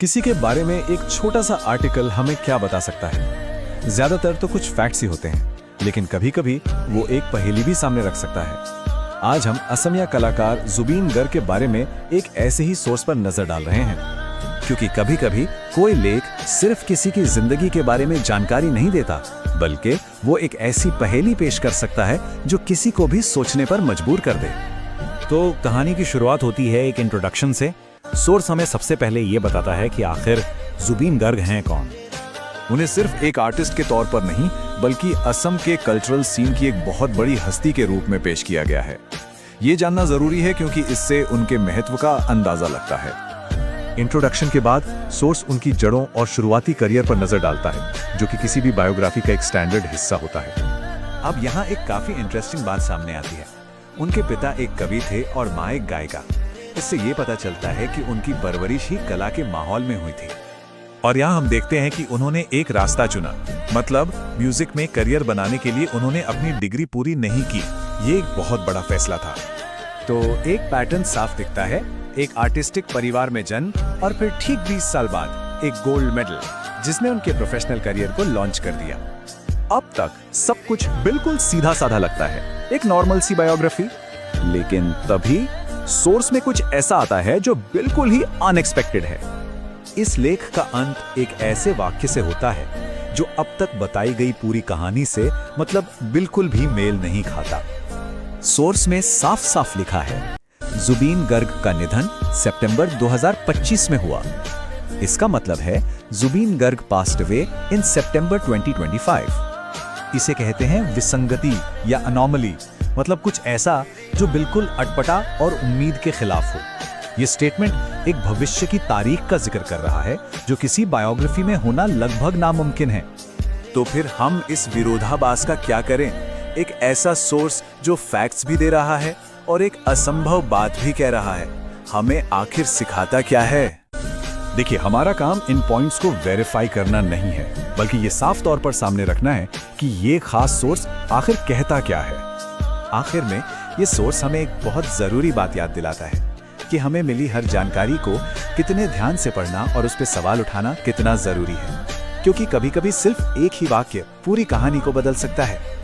किसी के बारे में एक छोटा सा आर्टिकल हमें क्या बता सकता है? ज्यादातर तो कुछ फैक्ट्स ही होते हैं, लेकिन कभी-कभी वो एक पहेली भी सामने रख सकता है। आज हम असमिया कलाकार जुबीन गर्ग के बारे में एक ऐसे ही सोर्स पर नजर डाल रहे हैं, क्योंकि कभी-कभी कोई लेख सिर्फ किसी की जिंदगी के बारे में जानकारी नहीं देता, बल्कि वो एक ऐसी पहेली पेश कर सकता है जो किसी को भी सोचने पर मजबूर कर दे। तो कहानी की शुरुआत होती है एक इंट्रोडक्शन से। सोर्स हमें सबसे पहले ये बताता है कि आखिर जुबीन गर्ग हैं कौन। उन्हें सिर्फ एक आर्टिस्ट के तौर पर नहीं, बल्कि असम के कल्चरल सीन की एक बहुत बड़ी हस्ती के रूप में पेश किया गया है। ये जानना जरूरी है क्योंकि इससे उनके महत्व का अंदाजा लगता है। इंट्रोडक्शन के बाद सोर्स उनकी जड़ों और शुरुआती करियर पर नजर डालता है, जो कि किसी भी बायोग्राफी का एक स्टैंडर्ड हिस्सा होता है। अब यहाँ एक काफी इंटरेस्टिंग बात सामने आती है। उनके पिता एक कवि थे और माँ एक गायिका। इससे ये पता चलता है कि उनकी परवरिश ही कला के माहौल में हुई थी। और यहाँ हम देखते हैं कि उन्होंने एक रास्ता चुना, मतलब म्यूजिक में करियर बनाने के लिए उन्होंने अपनी डिग्री पूरी नहीं की। ये एक बहुत बड़ा फैसला था। तो एक पैटर्न साफ दिखता है, एक आर्टिस्टिक परिवार में जन्म और फिर ठीक 20 साल बाद एक गोल्ड मेडल, जिसने उनके प्रोफेशनल करियर को लॉन्च कर दिया। अब तक सब कुछ बिल्कुल सीधा साधा लगता है, एक नॉर्मल सी बायोग्राफी। लेकिन तभी सोर्स में कुछ ऐसा आता है जो बिल्कुल ही अनएक्सपेक्टेड है। इस लेख का अंत एक ऐसे वाक्य से होता है जो अब तक बताई गई पूरी कहानी से मतलब बिल्कुल भी मेल नहीं खाता। सोर्स में साफ साफ लिखा है, जुबीन गर्ग का निधन सितंबर 2025 में हुआ। इसका मतलब है Zubeen Garg passed away in September 2025। इसे कहते हैं विसंगति या अनोमली, मतलब कुछ ऐसा जो बिल्कुल अटपटा और उम्मीद के खिलाफ हो। ये स्टेटमेंट एक भविष्य की तारीख का जिक्र कर रहा है जो किसी बायोग्राफी में होना लगभग नामुमकिन है। तो फिर हम इस विरोधाभास का क्या करें? एक ऐसा सोर्स जो फैक्ट्स भी दे रहा है और एक असंभव बात भी कह रहा है, हमें आखिर सिखाता क्या है? देखिए, हमारा काम इन पॉइंट्स को वेरीफाई करना नहीं है, बल्कि ये साफ तौर पर सामने रखना है कि ये खास सोर्स आखिर कहता क्या है। आखिर में ये सोर्स हमें एक बहुत जरूरी बात याद दिलाता है कि हमें मिली हर जानकारी को कितने ध्यान से पढ़ना और उस पर सवाल उठाना कितना जरूरी है, क्योंकि कभी-कभी सिर्फ एक ही वाक्य पूरी कहानी को बदल सकता है।